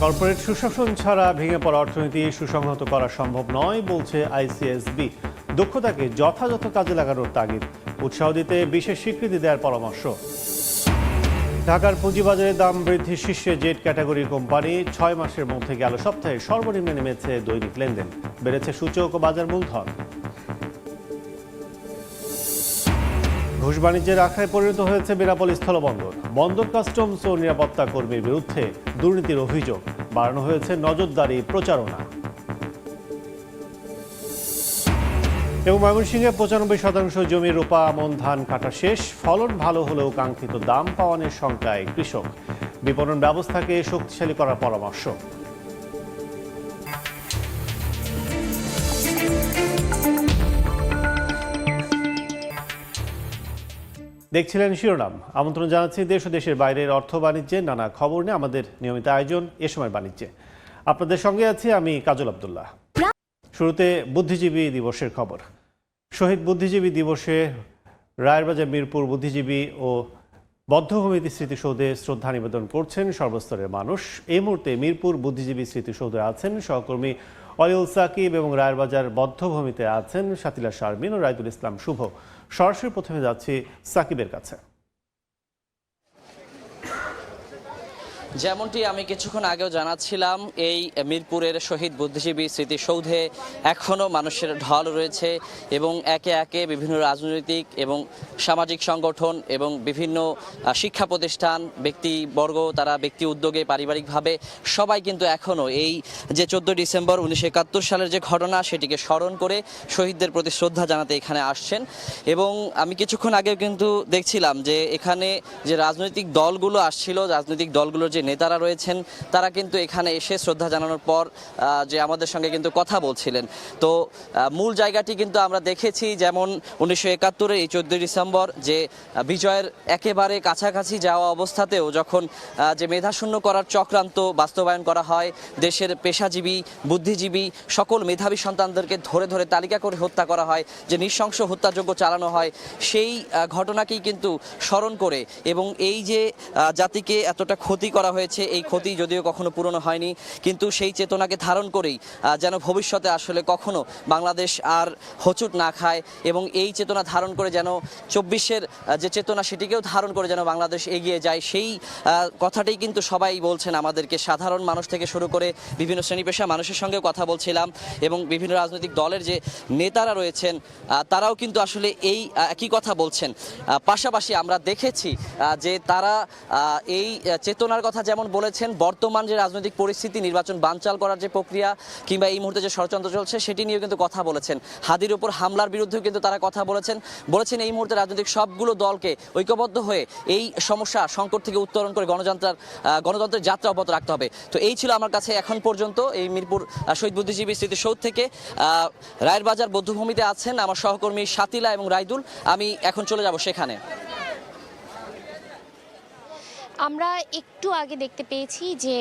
Corporate সুশাসন ছাড়া ভেঙে পড়া অর্থনীতি সুসংহত করা সম্ভব নয় বলছে আইসিএসবি। দক্ষতাকে যথাযথ কাজে লাগানোর তাগিদ, উৎসাহ দিতে বিশেষ স্বীকৃতি দেওয়ার পরামর্শ। ঢাকার পুঁজিবাজারে দাম বৃদ্ধির শীর্ষে জেড ক্যাটাগরির কোম্পানি। 6 মাসের মধ্যে গেল সপ্তাহে সর্বনিম্নে নেমেছে দৈনিক লেনদেন, বেড়েছে সূচক ও বাজার মূলধন। ঘুষ বাণিজ্যের আখড়ায় পরিণত হয়েছে বেনাপোল স্থলবন্দর। বন্দর কাস্টমস ও নিরাপত্তা কর্মীর বিরুদ্ধে দুর্নীতির অভিযোগ, বাড়ানো হয়েছে নজরদারি প্রচারণা। এবং ময়মনসিংহে 95% জমির রোপা আমন ধান কাটা শেষ। ফলন ভালো হলেও কাঙ্ক্ষিত দাম পাওয়ানোর শঙ্কায় কৃষক। বিপণন ব্যবস্থাকে শক্তিশালী করার পরামর্শ। দেখছিলেন শিরোনাম। আমন্ত্রণ জানাচ্ছি দেশ ও দেশের বাইরের অর্থ বাণিজ্যের নানা খবর নিয়ে আমাদের নিয়মিত আয়োজন এ সময় বাণিজ্যে। আপনাদের সঙ্গে আছি আমি কাজল আব্দুল্লাহ। শুরুতে বুদ্ধিজীবী দিবসের খবর। শহীদ বুদ্ধিজীবী দিবসে রায়েরবাজার মিরপুর বুদ্ধিজীবী ও বদ্ধভূমিতি স্মৃতিসৌধে শ্রদ্ধা নিবেদন করছেন সর্বস্তরের মানুষ। এই মুহূর্তে মিরপুর বুদ্ধিজীবী স্মৃতিসৌধে আছেন সহকর্মী অলিউল সাকিব এবং রায়েরবাজার বদ্ধভূমিতে আছেন শাতিলা শারমিন ও রাইদুল ইসলাম শুভ। সরাসরি প্রথমে যাচ্ছি সাকিবের কাছে। যেমনটি আমি কিছুক্ষণ আগেও জানাচ্ছিলাম, এই মিরপুরের শহীদ বুদ্ধিজীবী স্মৃতিসৌধে এখনও মানুষের ঢল রয়েছে এবং একে একে বিভিন্ন রাজনৈতিক এবং সামাজিক সংগঠন এবং বিভিন্ন শিক্ষা প্রতিষ্ঠান, ব্যক্তিবর্গ, তারা ব্যক্তি উদ্যোগে পারিবারিকভাবে সবাই কিন্তু এখনও এই যে 14 ডিসেম্বর 1971 সালের যে ঘটনা সেটিকে স্মরণ করে শহীদদের প্রতি শ্রদ্ধা জানাতে এখানে আসছেন। এবং আমি কিছুক্ষণ আগেও কিন্তু দেখছিলাম যে এখানে যে রাজনৈতিক দলগুলো আসছিল, রাজনৈতিক দলগুলোর যে নেতারা রয়েছেন তারা কিন্তু এখানে এসে শ্রদ্ধা জানানোর পর যে আমাদের সঙ্গে কিন্তু কথা বলছিলেন। তো মূল জায়গাটি কিন্তু আমরা দেখেছি, যেমন 1971 এই 14 ডিসেম্বর যে বিজয়ের একেবারে কাছাকাছি যাওয়া অবস্থাতেও যখন যে মেধাশূন্য করার চক্রান্ত বাস্তবায়ন করা হয়, দেশের পেশাজীবী বুদ্ধিজীবী সকল মেধাবী সন্তানদেরকে ধরে ধরে তালিকা করে হত্যা করা হয়, যে নৃশংস হত্যাযজ্ঞ চালানো হয়, সেই ঘটনাকেই কিন্তু স্মরণ করে এবং এই যে জাতিকে এতটা ক্ষতি করা হয়েছে, এই ক্ষতি যদিও কখনো পূরণ হয়নি, কিন্তু সেই চেতনাকে ধারণ করেই যেন ভবিষ্যতে আসলে কখনো বাংলাদেশ আর হোঁচট না খায় এবং এই চেতনা ধারণ করে যেন 24-এর যে চেতনা সেটিকেও ধারণ করে যেন বাংলাদেশ এগিয়ে যায়, সেই কথাটাই কিন্তু সবাই বলছেন আমাদেরকে। সাধারণ মানুষ থেকে শুরু করে বিভিন্ন শ্রেণী পেশা মানুষের সঙ্গেও কথা বলছিলাম এবং বিভিন্ন রাজনৈতিক দলের যে নেতারা রয়েছেন তারাও কিন্তু আসলে এই একই কথা বলছেন। পাশাপাশি আমরা দেখেছি যে তারা এই চেতনার কথা যেমন বলেছেন, বর্তমান যে রাজনৈতিক পরিস্থিতি, নির্বাচন বানচাল করার যে প্রক্রিয়া কিংবা এই মুহূর্তে যে ষড়যন্ত্র চলছে সেটি নিয়েও কিন্তু কথা বলেছেন। হাদির উপর হামলার বিরুদ্ধেও কিন্তু তারা কথা বলেছেন এই মুহূর্তে রাজনৈতিক সবগুলো দলকে ঐক্যবদ্ধ হয়ে এই সমস্যা সংকট থেকে উত্তরণ করে গণতন্ত্রের যাত্রা অব্যাহত রাখতে হবে। তো এই ছিল আমার কাছে এখন পর্যন্ত এই মিরপুর শহীদ বুদ্ধিজীবী স্মৃতিসৌধ থেকে। রায়েরবাজার বধ্যভূমিতে আছেন আমার সহকর্মী শাতিলা এবং রাইদুল, আমি এখন চলে যাব সেখানে। আমরা একটু আগে দেখতে পেয়েছি যে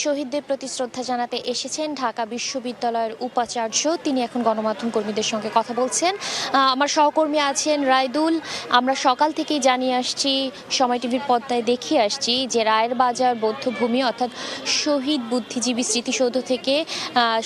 শহীদদের প্রতি শ্রদ্ধা জানাতে এসেছেন ঢাকা বিশ্ববিদ্যালয়ের উপাচার্য, তিনি এখন গণমাধ্যম কর্মীদের সঙ্গে কথা বলছেন। আমার সহকর্মী আছেন রাইদুল। আমরা সকাল থেকেই জানিয়ে আসছি, সময় টিভির পর্দায় দেখিয়ে আসছি যে রায়েরবাজার বধ্যভূমি অর্থাৎ শহীদ বুদ্ধিজীবী স্মৃতিসৌধ থেকে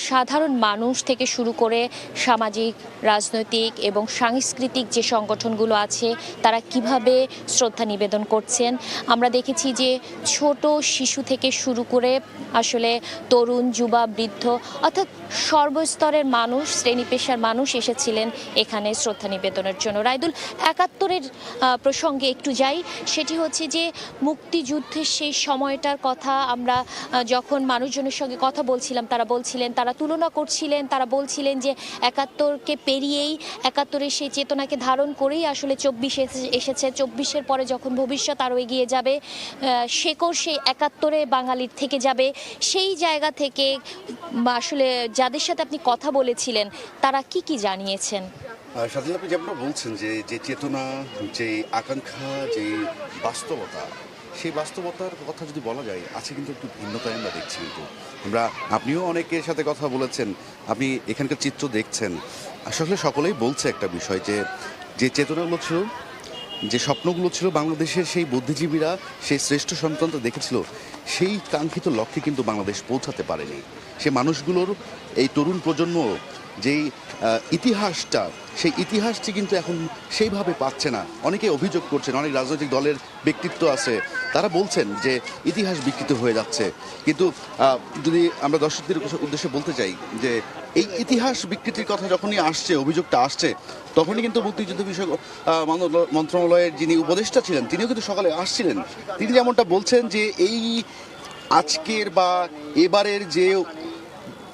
সাধারণ মানুষ থেকে শুরু করে সামাজিক, রাজনৈতিক এবং সাংস্কৃতিক যে সংগঠনগুলো আছে তারা কিভাবে শ্রদ্ধা নিবেদন করছেন। আমরা দেখেছি যে ছোট শিশু থেকে শুরু করে আসলে তরুণ, যুবা, বৃদ্ধ অর্থাৎ সর্বস্তরের মানুষ, শ্রেণী পেশার মানুষ এসেছিলেন এখানে শ্রদ্ধা নিবেদনের জন্য। রাইদুল, 71-এর প্রসঙ্গে একটু যাই, সেটি হচ্ছে যে মুক্তিযুদ্ধের সেই সময়টার কথা আমরা যখন মানুষজনের সঙ্গে কথা বলছিলাম তারা তুলনা করছিলেন, তারা বলছিলেন যে 71-কে পেরিয়েই 71-এর সেই চেতনাকে ধারণ করেই আসলে 24 এসেছে। 24-এর পরে যখন ভবিষ্যৎ আরও এগিয়ে যাবে, শেকড় সেই 71-এ বাঙালির থেকে যাবে। সেই জায়গা থেকে আসলে যাদের সাথে আপনি কথা বলেছিলেন তারা কি জানিয়েছেন? সাধারণত আপনি যেমন বলছেন যে চেতনা, যে আকাঙ্ক্ষা, যে বাস্তবতা, সেই বাস্তবতার কথা যদি বলা যায় আছে কিন্তু একটু ভিন্নতায় আমরা দেখছি। কিন্তু আপনিও অনেকের সাথে কথা বলেছেন, আপনি এখানকার চিত্র দেখছেন, আসলে সকলেই বলছে একটা বিষয় যে চেতনাগুলো ছিল, যে স্বপ্নগুলো ছিল বাংলাদেশের সেই বুদ্ধিজীবীরা সেই শ্রেষ্ঠ সন্তানটা দেখেছিল, সেই কাঙ্ক্ষিত লক্ষ্যে কিন্তু বাংলাদেশ পৌঁছাতে পারেনি। সে মানুষগুলোর এই তরুণ প্রজন্ম যেই ইতিহাসটা, সেই ইতিহাসটি কিন্তু এখন সেইভাবে পাচ্ছে না। অনেকে অভিযোগ করছেন, অনেক রাজনৈতিক দলের ব্যক্তিত্ব আছে, তারা বলছেন যে ইতিহাস বিকৃত হয়ে যাচ্ছে। কিন্তু যদি আমরা দর্শকদের উদ্দেশ্যে বলতে চাই যে এই ইতিহাস বিকৃতির কথা যখনই আসছে, অভিযোগটা আসছে, তখনই কিন্তু মুক্তিযুদ্ধ বিষয়ক মন্ত্রণালয়ের যিনি উপদেষ্টা ছিলেন তিনিও কিন্তু সকালে আসছিলেন। তিনি যেমনটা বলছেন যে এই আজকের বা এবারের যে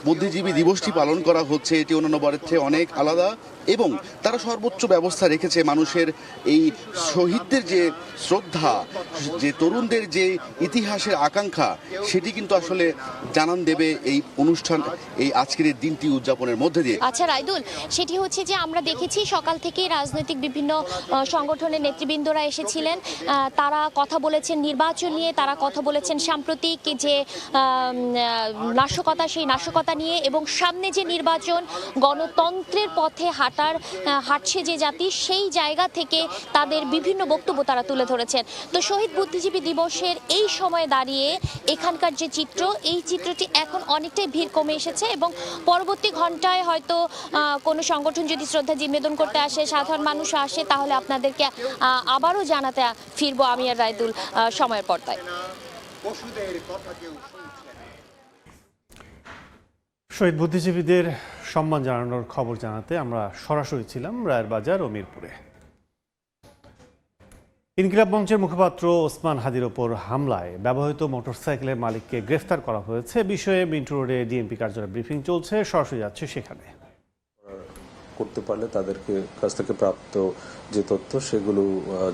বুদ্ধিজীবী দিবসটি পালন করা হচ্ছে এটি অন্যান্য বারের চেয়ে অনেক আলাদা, এবং তারা সর্বোচ্চ ব্যবস্থা রেখেছে মানুষের এই শহীদদের যে শ্রদ্ধা, যে তরুণদের যে ইতিহাসের আকাঙ্ক্ষা, সেটি কিন্তু আসলে জানান দেবে এই অনুষ্ঠান, এই আজকের এই দিনটি উদযাপনের মধ্যে দিয়ে। আচ্ছা রাইদুল, সেটি হচ্ছে যে আমরা দেখেছি সকাল থেকেই রাজনৈতিক বিভিন্ন সংগঠনের নেতৃবৃন্দরা এসেছিলেন, তারা কথা বলেছেন নির্বাচন নিয়ে, তারা কথা বলেছেন সাম্প্রতিক যে নাশকতা, সেই নাশকতা নিয়ে, এবং সামনে যে নির্বাচন, গণতন্ত্রের পথে হাঁটছে যে জাতি, সেই জায়গা থেকে তাদের বিভিন্ন বক্তব্য তারা তুলে ধরেছেন। তো শহীদ বুদ্ধিজীবী দিবসের এই সময়ে দাঁড়িয়ে এখানকার যে চিত্র, এই চিত্রটি এখন অনেকটাই ভিড় কমে এসেছে, এবং পরবর্তী ঘন্টায় হয়তো কোনো সংগঠন যদি শ্রদ্ধা নিবেদন করতে আসে, সাধারণ মানুষ আসে, তাহলে আপনাদেরকে আবারও জানাতে ফিরবো আমি আর রাইদুল সময়ের পর্দায়। শহীদ বুদ্ধিজীবীদের সম্মান জানানোর খবর জানাতে আমরা সরাসরি ছিলাম রায়ের বাজার ও মিরপুরে। ইনকিলাব মঞ্চের মুখপাত্র ওসমান হাদির ওপর হামলায় ব্যবহৃত মোটরসাইকেলের মালিককে গ্রেফতার করা হয়েছে। বিষয়ে মিন্টু রোডে ডিএমপি কার্যালয়ে ব্রিফিং চলছে, সরাসরি যাচ্ছে সেখানে। করতে পারলে তাদেরকে কাছ থেকে প্রাপ্ত যে তথ্য সেগুলো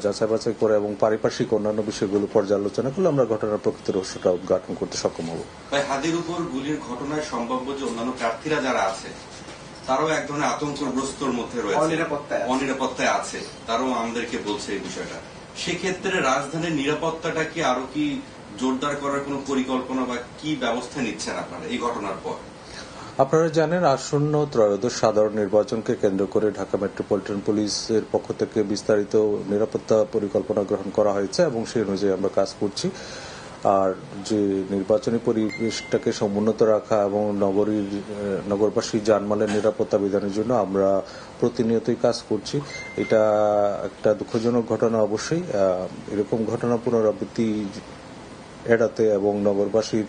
যাচাই বাছাই করে এবং পারিপার্শ্বিক অন্যান্য বিষয়গুলো পর্যালোচনা করলে আমরা ঘটনার প্রকৃত রহস্যটা উদ্ঘাটন করতে সক্ষম হব। হাদির উপর গুলির ঘটনায় সম্ভাব্য যে অন্যান্য প্রার্থীরা যারা আছে তারাও এক ধরনের আতঙ্কগ্রস্তর মধ্যে রয়েছে, অনিরাপত্তায় আছে, তারাও আমাদেরকে বলছে এই বিষয়টা। সেক্ষেত্রে রাজধানীর নিরাপত্তাটা কি আরো কি জোরদার করার কোনো পরিকল্পনা বা কি ব্যবস্থা নিচ্ছেন আপনারা এই ঘটনার পর? আপনারা জানেন, আসন্ন ত্রয়োদশ সাধারণ নির্বাচনকে কেন্দ্র করে ঢাকা মেট্রোপলিটন পুলিশের পক্ষ থেকে বিস্তারিত নিরাপত্তা পরিকল্পনা গ্রহণ করা হয়েছে এবং সেই অনুযায়ী আমরা কাজ করছি। আর যে নির্বাচনী পরিবেশটাকে সমুন্নত রাখা এবং নগরবাসী জানমালের নিরাপত্তা বিধানের জন্য আমরা প্রতিনিয়তই কাজ করছি। এটা একটা দুঃখজনক ঘটনা অবশ্যই। এরকম ঘটনা পুনরাবৃত্তি এড়াতে এবং নগরবাসীর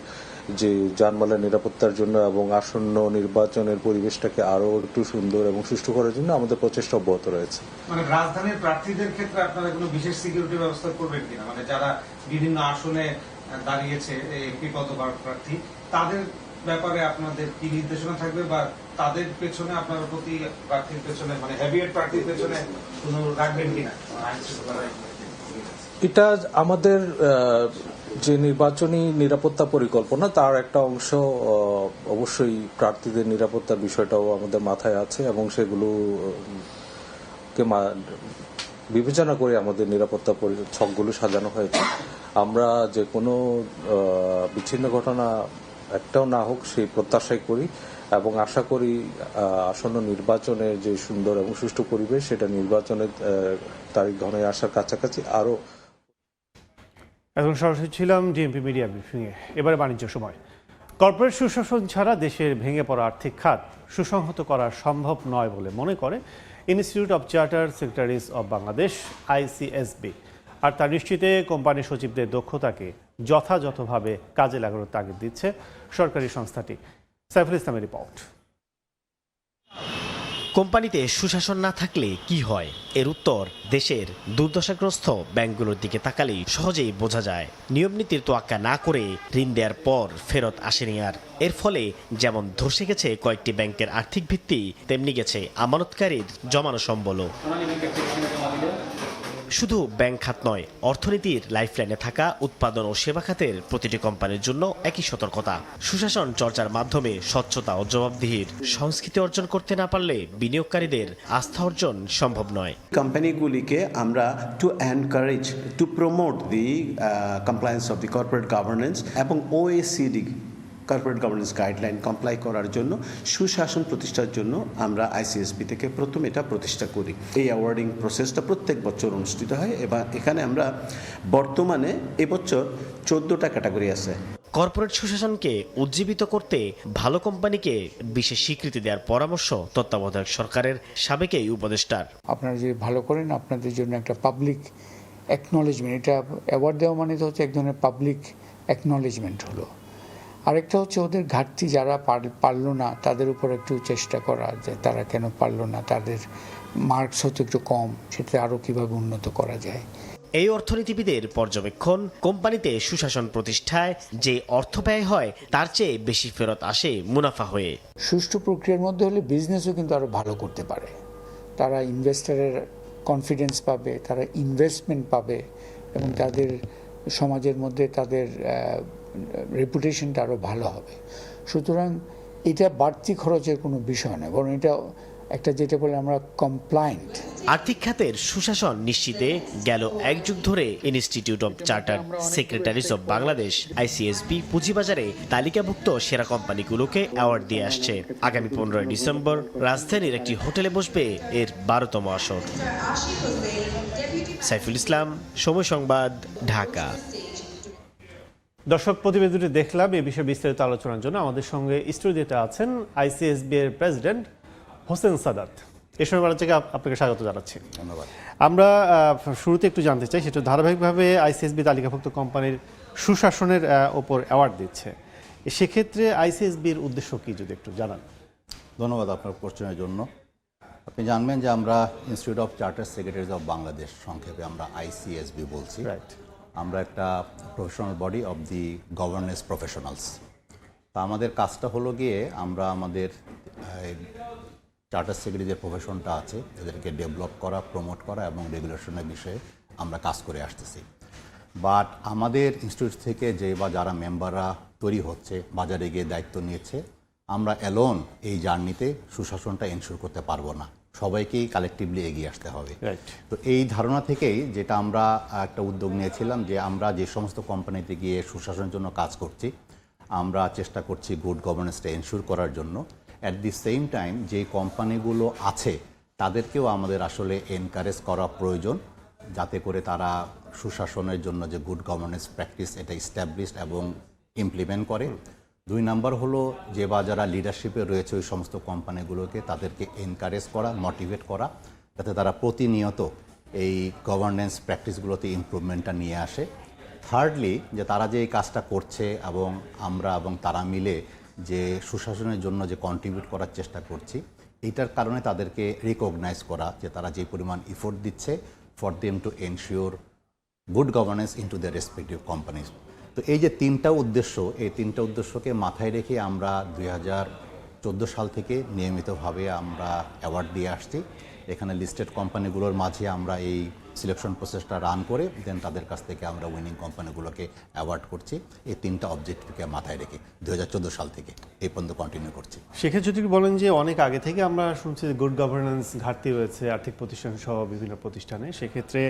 যে জানমালের নিরাপত্তার জন্য এবং আসন্ন নির্বাচনের পরিবেশটাকে আরো একটু সুন্দর এবং সুষ্ঠু করার জন্য আমাদের প্রচেষ্টা অব্যাহত রয়েছে। মানে রাজধানীর প্রার্থীদের ক্ষেত্রে আপনারা কোনো বিশেষ সিকিউরিটি ব্যবস্থা করবেন কিনা? মানে যারা বিভিন্ন আসনে দাঁড়িয়েছে এমপি পদভার প্রার্থী, তাদের ব্যাপারে আপনাদের কি নির্দেশনা থাকবে, বা তাদের পেছনে আপনার প্রতি প্রার্থীর পেছনে মানে হেভিওয়েট প্রার্থীর পেছনে কোনো রাখবেন কিনা? এটা আমাদের যে নির্বাচনী নিরাপত্তা পরিকল্পনা তার একটা অংশ। অবশ্যই প্রার্থীদের নিরাপত্তার বিষয়টাও আমাদের মাথায় আছে এবং সেগুলোকে বিবেচনা করে আমাদের নিরাপত্তা ছকগুলো সাজানো হয়েছে। আমরা যে কোনো বিচ্ছিন্ন ঘটনা একটাও না হোক সেই প্রত্যাশাই করি এবং আশা করি আসন্ন নির্বাচনের যে সুন্দর এবং সুষ্ঠু পরিবেশ, সেটা নির্বাচনের তারিখ ঘনায় আসার কাছাকাছি আরো। এখন সরাসরি ছিলাম ডিএমপি মিডিয়া ব্রিফিংয়ে। এবারে বাণিজ্য সময়। কর্পোরেট সুশাসন ছাড়া দেশের ভেঙে পড়া আর্থিক খাত সুসংহত করা সম্ভব নয় বলে মনে করে institute of charter secretaries of Bangladesh, ICSB। আর তা নিশ্চিতে কোম্পানি সচিবদের দক্ষতাকে যথাযথভাবে কাজে লাগানোর তাগিদ দিচ্ছে সরকারি সংস্থাটি। সাইফুল ইসলামের রিপোর্ট। কোম্পানিতে সুশাসন না থাকলে কি হয়? এর উত্তর দেশের দুর্দশাগ্রস্ত ব্যাংকগুলোর দিকে তাকালেই সহজেই বোঝা যায়। নিয়মনীতির তোয়াক্কা না করে ঋণ দেওয়ার পর ফেরত আসেনি আর। এর ফলে যেমন ধসে গেছে কয়েকটি ব্যাংকের আর্থিক ভিত্তি, তেমনি গেছে আমানতকারীর জমানো সম্বলও। শুধু ব্যাংক খাত নয়, অর্থনীতির লাইফলাইনে থাকা উৎপাদন ও সেবা খাতের প্রতিটি কোম্পানির জন্য একই সতর্কতা। সুশাসন চর্চার মাধ্যমে স্বচ্ছতা ও জবাবদিহির সংস্কৃতি অর্জন করতে না পারলে বিনিয়োগকারীদের আস্থা অর্জন সম্ভব নয়। কোম্পানিগুলিকে আমরা to encourage to promote the compliance of the corporate governance এবং OECD corporate governance guideline comply করার জন্য, সুশাসন প্রতিষ্ঠার জন্য আমরা আইসিএসবি থেকে প্রথম এটা প্রতিষ্ঠা করি। এই অ্যাওয়ার্ডিং প্রসেসটা প্রত্যেক বছর অনুষ্ঠিত হয় এবং এখানে আমরা বর্তমানে এবছর 14টা ক্যাটাগরি আছে। কর্পোরেট সুশাসনকে উজ্জীবিত করতে ভালো কোম্পানিকে বিশেষ স্বীকৃতি দেওয়ার পরামর্শ তত্ত্বাবধায়ক সরকারের সাবেক এই উপদেষ্টার। আপনারা যে ভালো করেন, আপনাদের জন্য একটা পাবলিক অ্যাকনলেজমেন্ট, এটা অ্যাওয়ার্ড দেওয়া মানে তো হচ্ছে এক ধরনের পাবলিক অ্যাকনলেজমেন্ট হলো। আরেকটা হচ্ছে ওদের ঘাটতি, যারা পারলো না তাদের উপর একটু চেষ্টা করা, যে তারা কেন পারলো না, তাদের মার্কস হয়তো একটু কম, সেটা আরও কীভাবে উন্নত করা যায়। এই অর্থনীতিবিদের পর্যবেক্ষণ, কোম্পানিতে সুশাসন প্রতিষ্ঠায় যে অর্থ ব্যয় হয় তার চেয়ে বেশি ফেরত আসে মুনাফা হয়ে। সুষ্ঠু প্রক্রিয়ার মধ্যে হলে বিজনেসও কিন্তু আরও ভালো করতে পারে, তারা ইনভেস্টরের কনফিডেন্স পাবে, তারা ইনভেস্টমেন্ট পাবে এবং তাদের সমাজের মধ্যে তাদের রেপুটেশনটা আরও ভালো হবে। সুতরাং এটা বাড়তি খরচের কোনো বিষয় নয়, বরং এটা একটা যেটা বলে আমরা কমপ্লায়েন্ট। আর্থিক খাতের সুশাসন নিশ্চিতে গেল এক যুগ ধরে institute of chartered secretaries of Bangladesh ICSB পুঁজিবাজারে তালিকাভুক্ত সেরা কোম্পানিগুলোকে অ্যাওয়ার্ড দিয়ে আসছে। আগামী 15 ডিসেম্বর রাজধানীর একটি হোটেলে বসবে এর 12তম আসর। সাইফুল ইসলাম, সময় সংবাদ, ঢাকা। দর্শক, প্রতিবেদনটি দেখলাম। এই বিষয়ে বিস্তারিত আলোচনার জন্য আমাদের সঙ্গে স্টুডিওতে আছেন আইসিএসবি এর প্রেসিডেন্ট হোসেন সাদাত। এ সময় বাংলা থেকে আপনাকে স্বাগত জানাচ্ছি। ধন্যবাদ। আমরা শুরুতে একটু জানতে চাই, সেটা ধারাবাহিকভাবে আইসিএসবি তালিকাভুক্ত কোম্পানির সুশাসনের ওপর অ্যাওয়ার্ড দিচ্ছে। সেক্ষেত্রে আইসিএসবির উদ্দেশ্য কি যদি একটু জানান। ধন্যবাদ আপনার কোশ্চেনের জন্য। আপনি জানবেন যে আমরা institute of chartered secretaries of Bangladesh, সংক্ষেপে আমরা আইসিএসবি বলছি। আমরা একটা professional body of the governance professionals. তা আমাদের কাজটা হলো গিয়ে আমরা আমাদের চার্টার সেক্রেটারি যে প্রফেশনটা আছে এদেরকে ডেভেলপ করা, প্রমোট করা এবং রেগুলেশনের বিষয়ে আমরা কাজ করে আসতেছি। বাট আমাদের ইনস্টিটিউট থেকে যে বা যারা মেম্বাররা তৈরি হচ্ছে, বাজারে গিয়ে দায়িত্ব নিয়েছে, আমরা অ্যালোন এই জার্নিতে সুশাসনটা এনশিওর করতে পারবো না, সবাইকেই কালেকটিভলি এগিয়ে আসতে হবে। তো এই ধারণা থেকেই যেটা আমরা একটা উদ্যোগ নিয়েছিলাম যে আমরা যে সমস্ত কোম্পানিতে গিয়ে সুশাসনের জন্য কাজ করছি, আমরা চেষ্টা করছি গুড গভর্নেন্সটা এনশিওর করার জন্য। অ্যাট দি সেম টাইম যে কোম্পানিগুলো আছে তাদেরকেও আমাদের আসলে এনকারেজ করা প্রয়োজন, যাতে করে তারা সুশাসনের জন্য যে গুড গভর্নেন্স প্র্যাকটিস এটা ইস্টাবলিশড এবং ইমপ্লিমেন্ট করে। 2 নাম্বার হলো যে বা যারা লিডারশিপে রয়েছে ওই সমস্ত কোম্পানিগুলোকে তাদেরকে এনকারেজ করা, মোটিভেট করা, যাতে তারা প্রতিনিয়ত এই গভর্নেন্স প্র্যাকটিসগুলোতে ইমপ্রুভমেন্টটা নিয়ে আসে। থার্ডলি, যে তারা যে এই কাজটা করছে এবং আমরা এবং তারা মিলে যে সুশাসনের জন্য যে কন্ট্রিবিউট করার চেষ্টা করছি, এইটার কারণে তাদেরকে রিকগনাইজ করা যে তারা যে পরিমাণ এফোর্ট দিচ্ছে for them to ensure good governance into the respective companies. তো এই যে 3টা উদ্দেশ্য, এই 3টা উদ্দেশ্যকে মাথায় রেখে আমরা 2014 সাল থেকে নিয়মিতভাবে আমরা অ্যাওয়ার্ড দিয়ে আসছি। এখানে লিস্টেড কোম্পানিগুলোর মাঝে আমরা এই সিলেকশন প্রসেসটা রান করে দেন তাদের কাছ থেকে আমরা উইনিং কোম্পানিগুলোকে অ্যাওয়ার্ড করছি। এই 3টা অবজেক্টিভকে মাথায় রেখে 2014 সাল থেকে এই পর্যন্ত কন্টিনিউ করছি। সেক্ষেত্রে যদি বলেন যে অনেক আগে থেকে আমরা শুনছি গুড গভর্নেন্স ঘাটতি রয়েছে আর্থিক প্রতিষ্ঠান সহ বিভিন্ন প্রতিষ্ঠানে, সেক্ষেত্রে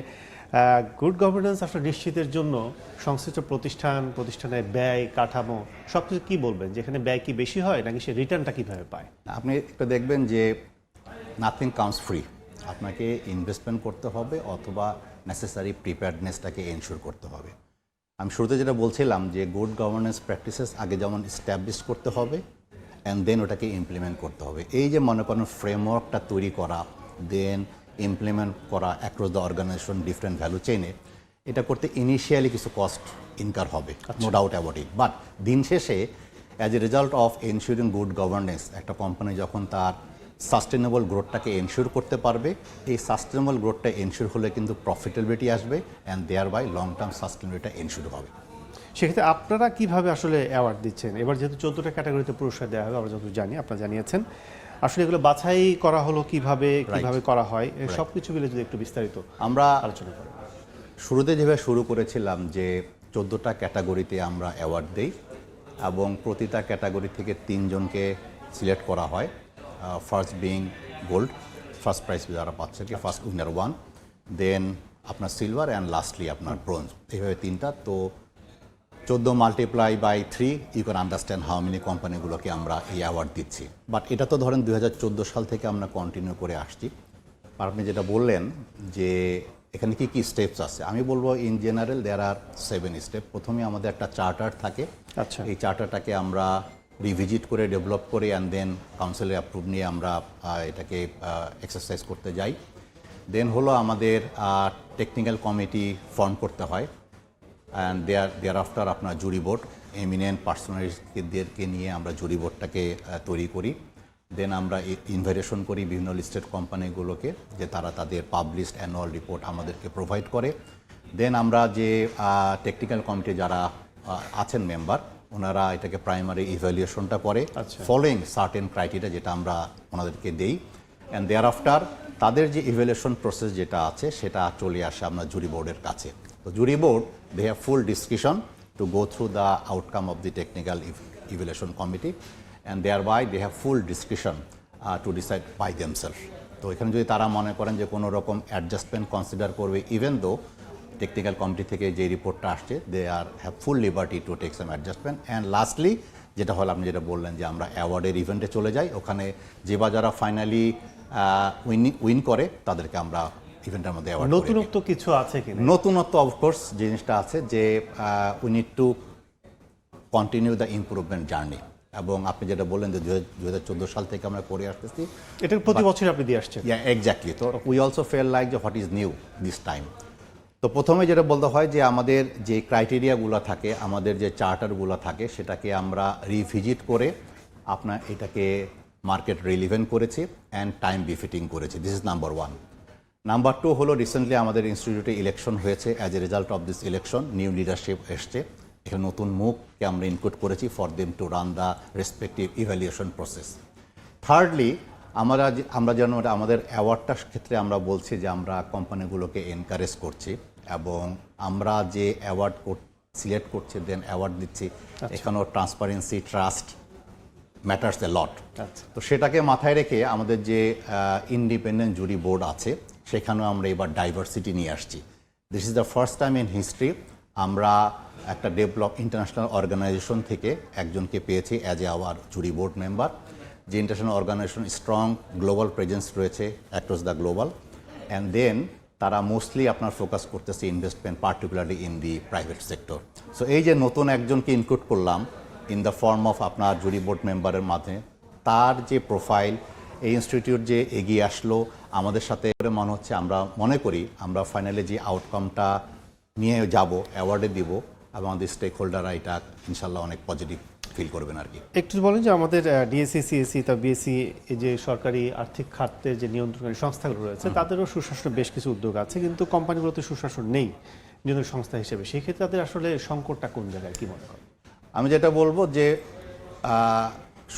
গুড গভর্নেন্স আসলে নিশ্চিতের জন্য সংশ্লিষ্ট প্রতিষ্ঠানের ব্যয়, কাঠামো সব কিছু কী বলবেন, যেখানে ব্যয় কি বেশি হয় নাকি সে রিটার্নটা কীভাবে পায়? আপনি একটু দেখবেন যে নাথিং কামস ফ্রি। আপনাকে ইনভেস্টমেন্ট করতে হবে অথবা নেসেসারি প্রিপেয়ারনেসটাকে এনশিওর করতে হবে। আমি শুরুতে যেটা বলছিলাম যে গুড গভর্নেন্স প্র্যাকটিসেস আগে যেমন এস্টাবলিশ করতে হবে অ্যান্ড দেন ওটাকে ইমপ্লিমেন্ট করতে হবে। এই যে মনে করেন ফ্রেমওয়ার্কটা তৈরি করা, দেন ইমপ্লিমেন্ট করা across the organisation different value চেইনে, এটা করতে ইনিশিয়ালি কিছু কস্ট ইনকার হবে, no doubt about it. But দিন শেষে as a result of ensuring good governance, একটা কোম্পানি যখন তার সাস্টেনেবল গ্রোথটাকে এনশিওর করতে পারবে, এই সাস্টেনেবল গ্রোথটা এনশিওর হলে কিন্তু প্রফিটেবিলিটি আসবে and thereby long term sustainability ensure হবে। সেক্ষেত্রে আপনারা কিভাবে আসলে অ্যাওয়ার্ড দিচ্ছেন? এবার যেহেতু 14টা ক্যাটাগরিতে পুরস্কার দেওয়া হবে, আমরা যতটুকু জানি, আপনারা জানিয়েছেন, আসলে এগুলো বাছাই করা হলো কিভাবে করা হয়, সব কিছু মিলে যদি একটু বিস্তারিত আমরা আলোচনা করি। শুরুতে যেভাবে শুরু করেছিলাম যে 14টা ক্যাটাগরিতে আমরা অ্যাওয়ার্ড দেই এবং প্রতিটা ক্যাটাগরি থেকে 3 জনকে সিলেক্ট করা হয়। First being gold, first prize যারা পাচ্ছে কি ফার্স্ট উইনার 1, দেন আপনার সিলভার অ্যান্ড লাস্টলি আপনার ব্রোঞ্জ, এইভাবে 3টা। তো 14 multiply by 3 you can understand how many কোম্পানিগুলোকে আমরা এই অ্যাওয়ার্ড দিচ্ছি। বাট এটা তো ধরেন 2014 সাল থেকে আমরা কন্টিনিউ করে আসছি। আর আপনি যেটা বললেন যে এখানে কি কি স্টেপস আছে, আমি বলবো in general there are 7 step. প্রথমে আমাদের একটা চার্টার থাকে, আচ্ছা। এই চার্টারটাকে আমরা রিভিজিট করে ডেভেলপ করে অ্যান্ড দেন কাউন্সিলের অ্যাপ্রুভ নিয়ে আমরা এটাকে এক্সারসাইজ করতে যাই। দেন হলো আমাদের টেকনিক্যাল কমিটি ফর্ম করতে হয়, অ্যান্ড দেয়ার আফটার আপনার জুরি বোর্ড, এমিনেন্ট পার্সোনালিটিদেরকে নিয়ে আমরা জুরি বোর্ডটাকে তৈরি করি। দেন আমরা ইনভাইটেশন করি বিভিন্ন লিস্টেড কোম্পানিগুলোকে যে তারা তাদের পাবলিশড অ্যানুয়াল রিপোর্ট আমাদেরকে প্রোভাইড করে। দেন আমরা যে টেকনিক্যাল কমিটি যারা আছেন মেম্বার, ওনারা এটাকে প্রাইমারি ইভ্যালুয়েশনটা করে ফলোইং সার্টেন ক্রাইটেরিয়া যেটা আমরা ওনাদেরকে দেই। অ্যান্ড দেয়ার আফটার তাদের যে ইভ্যালুয়েশন প্রসেস যেটা আছে সেটা চলে আসে আমরা জুরি বোর্ডের কাছে। তো jury board they have full discussion to go through the outcome of the technical evaluation committee, and thereby they have full discussion to decide by themselves. তো এখানে যদি তারা মনে করেন যে কোনো রকম অ্যাডজাস্টমেন্ট কনসিডার করবে, ইভেন দো টেকনিক্যাল কমিটি থেকে যে রিপোর্টটা আসছে, they are have full liberty to take some adjustment. And lastly যেটা হলো আপনি যেটা বললেন যে আমরা অ্যাওয়ার্ডের ইভেন্টে চলে যাই, ওখানে যে বা যারা ফাইনালি উইন করে তাদেরকে আমরা ইভেন্টের মধ্যে অ্যাওয়ার্ড। নতুনত্ব কিছু আছে কি? নতুনত্ব অফকোর্স জিনিসটা আছে যে we need to continue the improvement journey. এবং আপনি যেটা বললেন যে 2014 সাল থেকে আমরা করে আসতেছি, এটা প্রতি বছর আপনি দিয়ে আসছেন। এক্স্যাক্টলি। তো উই অলসো ফেল লাইক যে what is new this time. তো প্রথমে যেটা বলতে হয় যে আমাদের যে ক্রাইটেরিয়াগুলো থাকে, আমাদের যে চার্টারগুলো থাকে, সেটাকে আমরা রিভিজিট করে আপনার এটাকে মার্কেট রিলিভেন্ট করেছি অ্যান্ড টাইম বিফিটিং করেছি। This is number 1। নাম্বার 2 হলো রিসেন্টলি আমাদের ইনস্টিটিউটে ইলেকশন হয়েছে। As a result of this election new leadership এসছে, এখানে নতুন মুখকে আমরা ইনক্লুড করেছি for them to run the respective evaluation process. Thirdly আমরা যেন আমাদের অ্যাওয়ার্ডটার ক্ষেত্রে আমরা বলছি যে আমরা কোম্পানিগুলোকে এনকারেজ করছি এবং আমরা যে অ্যাওয়ার্ড সিলেক্ট করছি দেন অ্যাওয়ার্ড দিচ্ছি, এখানেও ট্রান্সপারেন্সি ট্রাস্ট ম্যাটার্স এ লট। তো সেটাকে মাথায় রেখে আমাদের যে ইন্ডিপেন্ডেন্ট জুরি বোর্ড আছে সেখানেও আমরা এবার ডাইভার্সিটি নিয়ে আসছি। This is the first time in history আমরা একটা ডেভেলপ ইন্টারন্যাশনাল অর্গানাইজেশন থেকে একজনকে পেয়েছি as a our jury board member. যে international organisation strong global presence রয়েছে across the global, and then তারা মোস্টলি আপনার ফোকাস করতেছে investment particularly in the private sector. So এই যে নতুন একজনকে ইনক্লুড করলাম ইন দ্য ফর্ম অফ আপনার জুরি বোর্ড মেম্বারের মাধ্যমে, তার যে প্রোফাইল, এই ইনস্টিটিউট যে এগিয়ে আসলো আমাদের সাথে, মনে হচ্ছে আমরা মনে করি আমরা ফাইনালি যে আউটকামটা নিয়ে যাব অ্যাওয়ার্ডে দিব এবং আমাদের স্টেক হোল্ডাররা এটা ইনশাল্লাহ অনেক পজিটিভ ফিল করবেন আর কি। একটু বলেন যে আমাদের ডিএসসি, সিএসসি, তা বিএসসি, এই যে সরকারি আর্থিক খাতের যে নিয়ন্ত্রণকারী সংস্থাগুলো রয়েছে তাদেরও সুশাসনের বেশ কিছু উদ্যোগ আছে, কিন্তু কোম্পানিগুলোতে সুশাসন নেই নিয়ন্ত্রণ সংস্থা হিসেবে। সেই ক্ষেত্রে তাদের আসলে সংকটটা কোন জায়গায়, কি মনে করেন? আমি যেটা বলবো যে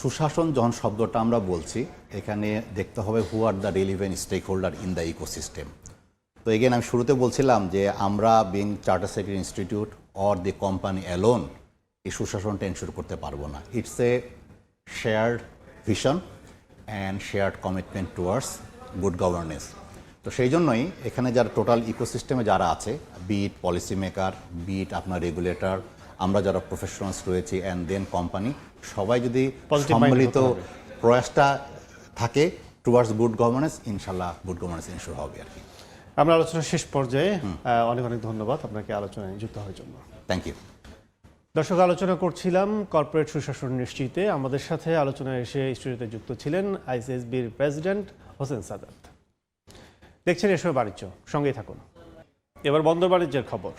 সুশাসন যখন শব্দটা আমরা বলছি, এখানে দেখতে হবে who are the relevant stake holder in the ecosystem. তো এগেন আমি শুরুতে বলছিলাম যে আমরা being charter secretary institute or the company alone এই সুশাসনটা এনশিওর করতে পারবো না। It's a shared vision and shared commitment towards good governance. তো সেই জন্যই এখানে যারা টোটাল ইকোসিস্টেমে যারা আছে, বিট পলিসি মেকার, বিট আপনার রেগুলেটর, আমরা যারা প্রফেশনালস রয়েছি অ্যান্ড দেন কোম্পানি, সবাই যদি সম্মিলিত প্রয়াসটা থাকে টুয়ার্ডস গুড গভর্নেন্স, ইনশাল্লাহ গুড গভর্নেন্স এনশিওর হবে আর কি। আমরা আলোচনার শেষ পর্যায়ে, অনেক অনেক ধন্যবাদ আপনাকে আলোচনায় যুক্ত হওয়ার জন্য। Thank you. দর্শক, আলোচনা করছিলাম কর্পোরেট সুশাসন নিশ্চিতে। আমাদের সাথে আলোচনায় এসে স্টুডিওতে যুক্ত ছিলেন আইসিএসবির প্রেসিডেন্ট হোসেন সাদাত। দেখছেন এসময় বাণিজ্য, সঙ্গেই থাকুন। এবার বন্দর বাণিজ্যের খবর।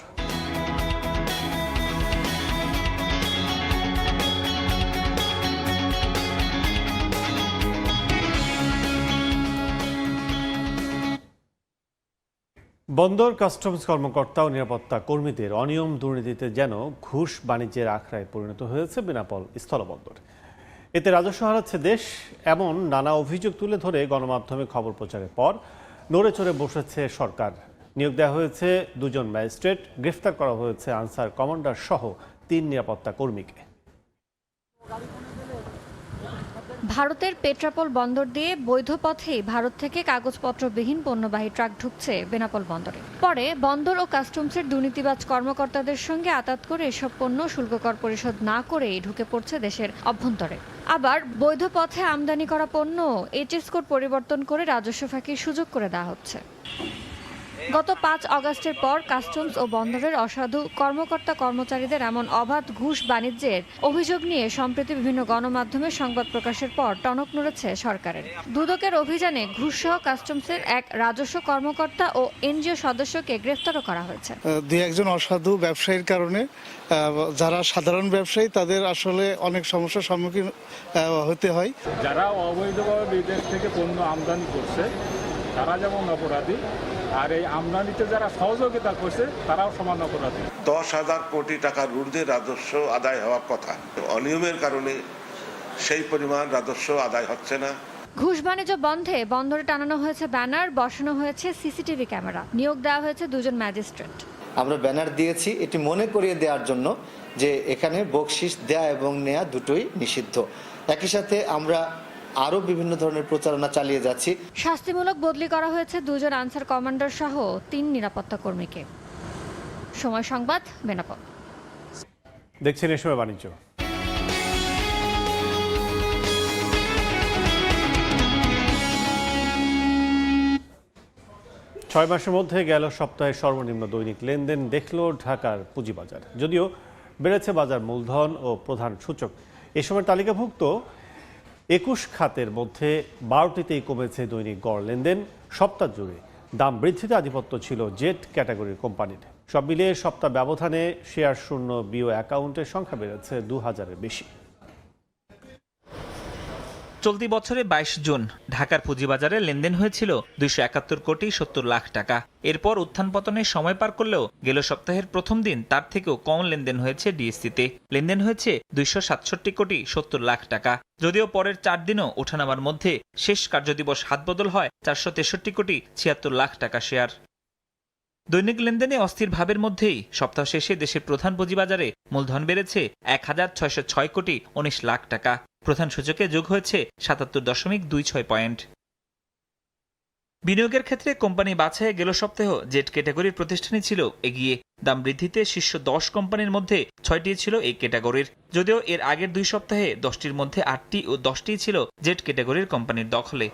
বন্দর কাস্টমস কর্মকর্তা ও নিরাপত্তা কর্মীদের অনিয়ম দুর্নীতিতে যেন ঘুষ বাণিজ্যের আখড়ায় পরিণত হয়েছে বেনাপোল স্থলবন্দর। এতে রাজস্ব হারাচ্ছে দেশ, এমন নানা অভিযোগ তুলে ধরে গণমাধ্যমে খবর প্রচারের পর নড়ে চড়ে বসেছে সরকার। নিয়োগ দেওয়া হয়েছে 2 জন ম্যাজিস্ট্রেট, গ্রেফতার করা হয়েছে আনসার কমান্ডার সহ 3 নিরাপত্তা কর্মীকে। ভারতের পেট্রাপোল বন্দর দিয়ে বৈধ পথেই ভারত থেকে কাগজপত্রবিহীন পণ্যবাহী ট্রাক ঢুকছে বেনাপোল বন্দরে। পরে বন্দর ও কাস্টমসের দুর্নীতিবাজ কর্মকর্তাদের সঙ্গে আতাত করে এসব পণ্য শুল্ক কর পরিশোধ না করেই ঢুকে পড়ছে দেশের অভ্যন্তরে। আবার বৈধ পথে আমদানি করা পণ্য এইচএস কোড পরিবর্তন করে রাজস্ব ফাঁকির সুযোগ করে দেওয়া হচ্ছে। গত 5 আগস্টের পর কাস্টমস ও বন্দরের অসাধু কর্মকর্তা কর্মচারীদের এমন অবাধ ঘুষ বাণিজ্যের অভিযোগ নিয়ে সম্প্রতি বিভিন্ন গণমাধ্যমে সংবাদ প্রকাশের পর টনক নড়েছে সরকারের। দুদকের অভিযানে ঘুষসহ কাস্টমসের এক রাজস্ব কর্মকর্তা ও এনজিও সদস্যকে গ্রেফতারও করা হয়েছে। দুই একজন অসাধু ব্যবসায়ীর কারণে যারা সাধারণ ব্যবসায়ী তাদের আসলে অনেক সমস্যার সম্মুখীন হতে হয়। যারা অবৈধভাবে বিদেশ থেকে পণ্য আমদানি করছে তারা যেমন অপরাধী, আর এই আমদানিতে যারা সহযোগিতা করছে তারাও সমান অপরাধী। 10,000 কোটি টাকার ঊর্ধ্বে রাজস্ব আদায় হওয়ার কথা, অনিয়মের কারণে সেই পরিমাণ রাজস্ব আদায় হচ্ছে না। ঘুষ বাণিজ্য বন্ধে বন্দরে টানানো হয়েছে ব্যানার, বসানো হয়েছে সিসিটিভি ক্যামেরা, নিয়োগ দেওয়া হয়েছে 2 জন ম্যাজিস্ট্রেট। আমরা ব্যানার দিয়েছি এটি মনে করিয়ে দেওয়ার জন্য যে এখানে বকশিশ দেয়া এবং নেয়া দুটোই নিষিদ্ধ। একই সাথে আমরা আরও বিভিন্ন ধরনের প্রচারণা চালিয়ে যাচ্ছি। শাস্তিমূলক বদলি করা হয়েছে 2 জন আনসার কমান্ডার সহ 3 নিরাপত্তা কর্মীকে। সময় সংবাদ, বেনাপোল। দেখছেন এ সময় বাণিজ্য। ছয় মাসের মধ্যে গেল সপ্তাহে সর্বনিম্ন দৈনিক লেনদেন দেখল ঢাকার পুঁজিবাজার। যদিও বেড়েছে বাজার মূলধন ও প্রধান সূচক। এ সময় তালিকাভুক্ত 21 খাতের মধ্যে 12টিতেই কমেছে দৈনিক গড় লেনদেন। সপ্তাহ জুড়ে দাম বৃদ্ধিতে আধিপত্য ছিল জেট ক্যাটাগরির কোম্পানির। সব মিলিয়ে সপ্তাহ ব্যবধানে শেয়ার শূন্য বিও অ্যাকাউন্টের সংখ্যা বেড়েছে 2000-এর বেশি। চলতি বছরে 22 জুন ঢাকার পুঁজিবাজারে লেনদেন হয়েছিল 271 কোটি 70 লাখ টাকা। এরপর উত্থান পতনের সময় পার করলেও গেল সপ্তাহের প্রথম দিন তার থেকেও কম লেনদেন হয়েছে ডিএসসিতে। লেনদেন হয়েছে 267 কোটি 70 লাখ টাকা। যদিও পরের 4 দিনও ওঠানামার মধ্যে শেষ কার্যদিবস হাতবদল হয় 463 কোটি 76 লাখ টাকা শেয়ার। দৈনিক লেনদেনে অস্থির ভাবের মধ্যেই সপ্তাহ শেষে দেশের প্রধান পুঁজিবাজারে মূলধন বেড়েছে 1606 কোটি 19 লাখ টাকা। প্রধান সূচকে যোগ হয়েছে 77.26 পয়েন্ট। বিনিয়োগের ক্ষেত্রে কোম্পানি বাছাইয়ে গেল সপ্তাহে জেট ক্যাটাগরির প্রতিষ্ঠানই ছিল এগিয়ে। দাম বৃদ্ধিতে শীর্ষ 10 কোম্পানির মধ্যে 6টি ছিল এই ক্যাটাগরির। যদিও এর আগের 2 সপ্তাহে 10টির মধ্যে 8টি ও 10টি ছিল জেট ক্যাটাগরির কোম্পানির দখলে।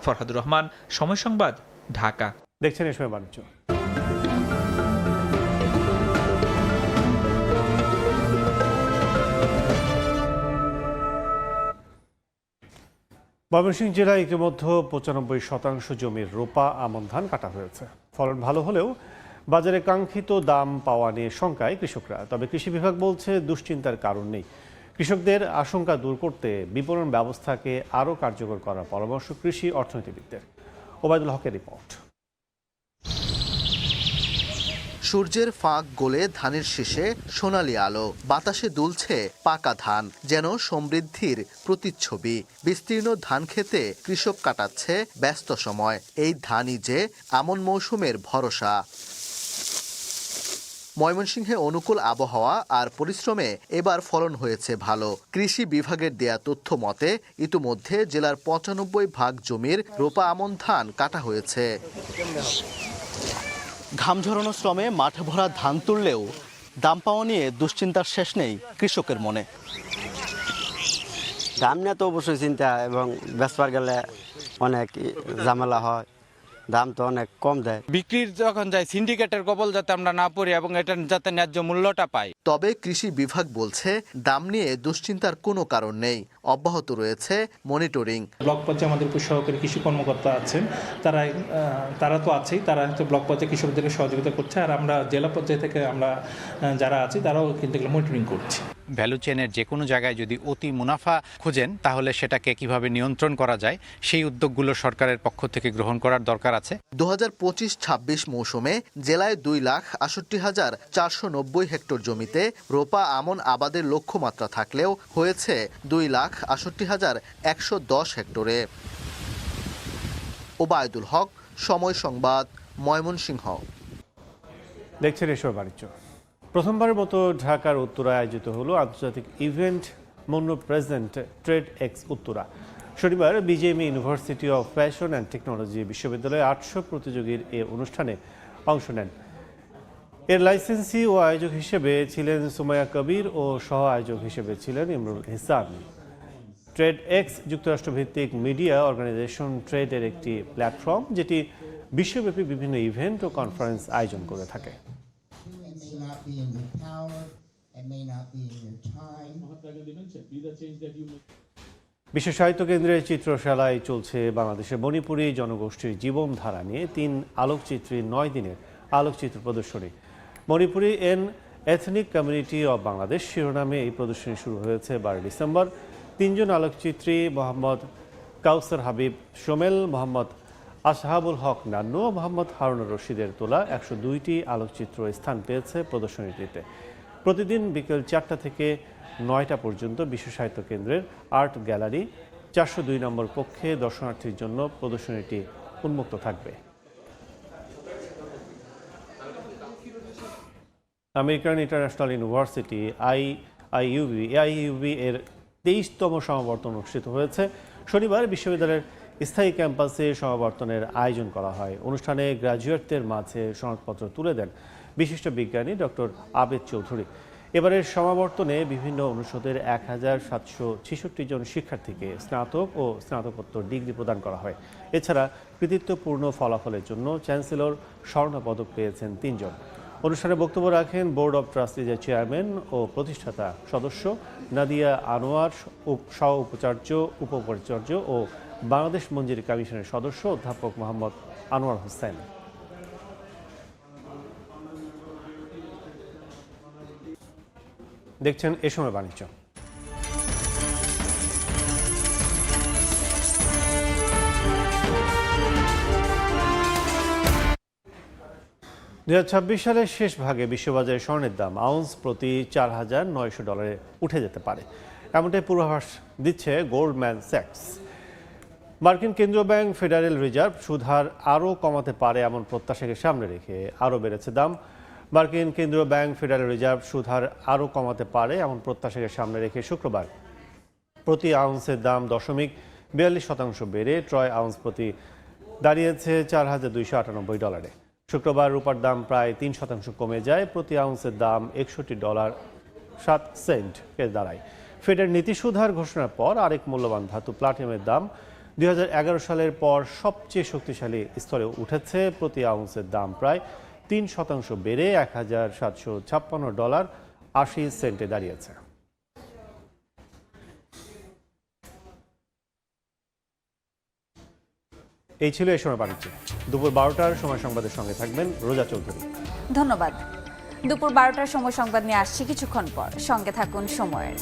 ফরহাদুর রহমান, সময় সংবাদ, ঢাকা। দেখছেন এ সময় বাণিজ্য। ময়মনসিংহ জেলায় ইতিমধ্যে 95% জমির রোপা আমন ধান কাটা হয়েছে। ফলন ভালো হলেও বাজারে কাঙ্ক্ষিত দাম পাওয়া নিয়ে শঙ্কায় কৃষকরা। তবে কৃষি বিভাগ বলছে দুশ্চিন্তার কারণ নেই। কৃষকদের আশঙ্কা দূর করতে বিপণন ব্যবস্থাকে আরও কার্যকর করার পরামর্শ কৃষি অর্থনীতিবিদদের। ওবায়দুল হকের রিপোর্ট। সূর্যের ফাঁক গলে ধানের শীষে সোনালি আলো, বাতাসে দুলছে পাকা ধান, যেন সমৃদ্ধির প্রতিচ্ছবি। বিস্তীর্ণ ধান খেতে কৃষক কাটাচ্ছে ব্যস্ত সময়। এই ধানই যে আমন মৌসুমের ভরসা। ময়মনসিংহে অনুকূল আবহাওয়া আর পরিশ্রমে এবার ফলন হয়েছে ভালো। কৃষি বিভাগের দেয়া তথ্য মতে ইতিমধ্যে জেলার 95% জমির রোপা আমন ধান কাটা হয়েছে। ঘাম ঝরানো শ্রমে মাঠে ভরা ধান তুললেও দাম পাওয়া নিয়ে দুশ্চিন্তার শেষ নেই কৃষকের মনে। দাম নিয়ে তো অবশ্যই চিন্তা, এবং বেচবার গেলে অনেক ঝামেলা হয়, দাম তো অনেক কম দেয়। বিক্রির যখন যায় সিন্ডিকেটের কবল যাতে আমরা না পড়ি এবং এটা যাতে ন্যায্য মূল্যটা পাই। তবে কৃষি বিভাগ বলছে দাম নিয়ে দুশ্চিন্তার কোনো কারণ নেই, অব্যাহত রয়েছে মনিটরিং। ব্লক পর্যায়ে আমাদের সহকারী কৃষি কর্মকর্তা আছেন, তারা তো আছেই, তারা হয়তো ব্লক পর্যায়ে কৃষকদেরকে সহযোগিতা করছে, আর আমরা জেলা পর্যায়ে থেকে আমরা যারা আছি তারাও কিন্তু মনিটরিং করছি। ভ্যালু চেনের যে কোনো জায়গায় যদি অতি মুনাফা খুঁজেন তাহলে সেটাকে কিভাবে নিয়ন্ত্রণ করা যায় সেই উদ্যোগগুলো সরকারের পক্ষ থেকে গ্রহণ করার দরকার আছে। 2025-26 মৌসুমে জেলায় 2,68,490 হেক্টর জমিতে রোপা আমন আবাদের লক্ষ্যমাত্রা থাকলেও হয়েছে 2,68,110 হেক্টরে। ওবায়দুল হক, সময় সংবাদ, ময়মনসিংহ। দেখছেন এসব বাণিজ্য। প্রথমবারের মতো ঢাকার উত্তরায় আয়োজিত হলো আন্তর্জাতিক ইভেন্ট মন্য প্রেসিডেন্ট ট্রেড এক্স উত্তরা। শনিবার BGMEA university of fashion and technology বিশ্ববিদ্যালয়ে 800 প্রতিযোগীর এ অনুষ্ঠানে অংশ নেন। এর লাইসেন্সি ও আয়োজক হিসেবে ছিলেন সুমাইয়া কবির ও সহ আয়োজক হিসেবে ছিলেন ইমরুল ইহসান। ট্রেড এক্স যুক্তরাষ্ট্রভিত্তিক মিডিয়া অর্গানাইজেশন ট্রেডের একটি প্ল্যাটফর্ম, যেটি বিশ্বব্যাপী বিভিন্ন ইভেন্ট ও কনফারেন্স আয়োজন করে থাকে। বিশ্ব সাহিত্য কেন্দ্রের চিত্রশালায় চলছে বাংলাদেশের মণিপুরী জনগোষ্ঠীর জীবনধারা নিয়ে 3 আলোকচিত্রী 9 দিনের আলোকচিত্র প্রদর্শনী। Manipuri N ethnic community of Bangladesh শিরোনামে এই প্রদর্শনী শুরু হয়েছে 12 ডিসেম্বর। 3 জন আলোকচিত্রী মোহাম্মদ কাউসার হাবিব সোমেল, মোহাম্মদ আসহাবুল হক নান্নু ও মোহাম্মদ হারুনুর রশিদের তোলা 102টি আলোকচিত্র স্থান পেয়েছে প্রদর্শনীটিতে। প্রতিদিন বিকেল 4টা থেকে 9টা পর্যন্ত বিশ্ব সাহিত্য কেন্দ্রের আর্ট গ্যালারি 402 নম্বর কক্ষে দর্শনার্থীর জন্য প্রদর্শনীটি উন্মুক্ত থাকবে। আমেরিকান ইন্টারন্যাশনাল ইউনিভার্সিটি আইইউবি এর 23তম সমাবর্তন অনুষ্ঠিত হয়েছে। শনিবার বিশ্ববিদ্যালয়ের স্থায়ী ক্যাম্পাসে সমাবর্তনের আয়োজন করা হয়। অনুষ্ঠানে গ্র্যাজুয়েটদের মাঝে সনদপত্র তুলে দেন বিশিষ্ট বিজ্ঞানী ডক্টর আবেদ চৌধুরী। এবারের সমাবর্তনে বিভিন্ন অনুষদের 1766 জন শিক্ষার্থীকে স্নাতক ও স্নাতকোত্তর ডিগ্রি প্রদান করা হয়। এছাড়া কৃতিত্বপূর্ণ ফলাফলের জন্য চ্যান্সেলর স্বর্ণপদক পেয়েছেন 3 জন। অনুষ্ঠানে বক্তব্য রাখেন বোর্ড অব ট্রাস্টিজের চেয়ারম্যান ও প্রতিষ্ঠাতা সদস্য নাদিয়া আনোয়ার, সহ উপাচার্য, উপপরিচার্য ও বাংলাদেশ মঞ্জুরি কমিশনের সদস্য অধ্যাপক মোহাম্মদ আনোয়ার হোসেন। দেখছেন এ সময় বাণিজ্য। 2026 সালের শেষ ভাগে বিশ্ববাজারে স্বর্ণের দাম আউন্স প্রতি $4,900 উঠে যেতে পারে, এমনটাই পূর্বাভাস দিচ্ছে গোল্ডম্যান স্যাকস। মার্কিন কেন্দ্রীয় ব্যাংক ফেডারেল রিজার্ভ সুদহার আরও কমাতে পারে এমন প্রত্যাশাকে সামনে রেখে আরও বেড়েছে দাম। মার্কিন কেন্দ্রীয় ব্যাংক ফেডারেল রিজার্ভ সুদহার আরও কমাতে পারে এমন প্রত্যাশাকে সামনে রেখে শুক্রবার প্রতি আউন্সের দাম 0.42% বেড়ে ট্রয় আউন্স প্রতি দাঁড়িয়েছে $4,298। শুক্রবার রূপার দাম প্রায় 3% কমে যায়, প্রতি আউন্সের দাম $61.07 দাঁড়ায়। ফেডের নীতি সুধার ঘোষণার পর আরেক মূল্যবান ধাতু প্লাটিনামের দাম 2011 সালের পর সবচেয়ে শক্তিশালী স্তরে উঠেছে। প্রতি আউন্সের দাম প্রায় 3% বেড়ে $1,756.80 দাঁড়িয়েছে। এই ছিল এই সময় বাণিজ্য। দুপুর 12টার সময় সংবাদের সঙ্গে থাকবেন রোজা চৌধুরী। ধন্যবাদ। দুপুর 12টার সময় সংবাদ নিয়ে আসছি কিছুক্ষণ পর, সঙ্গে থাকুন সময়ের।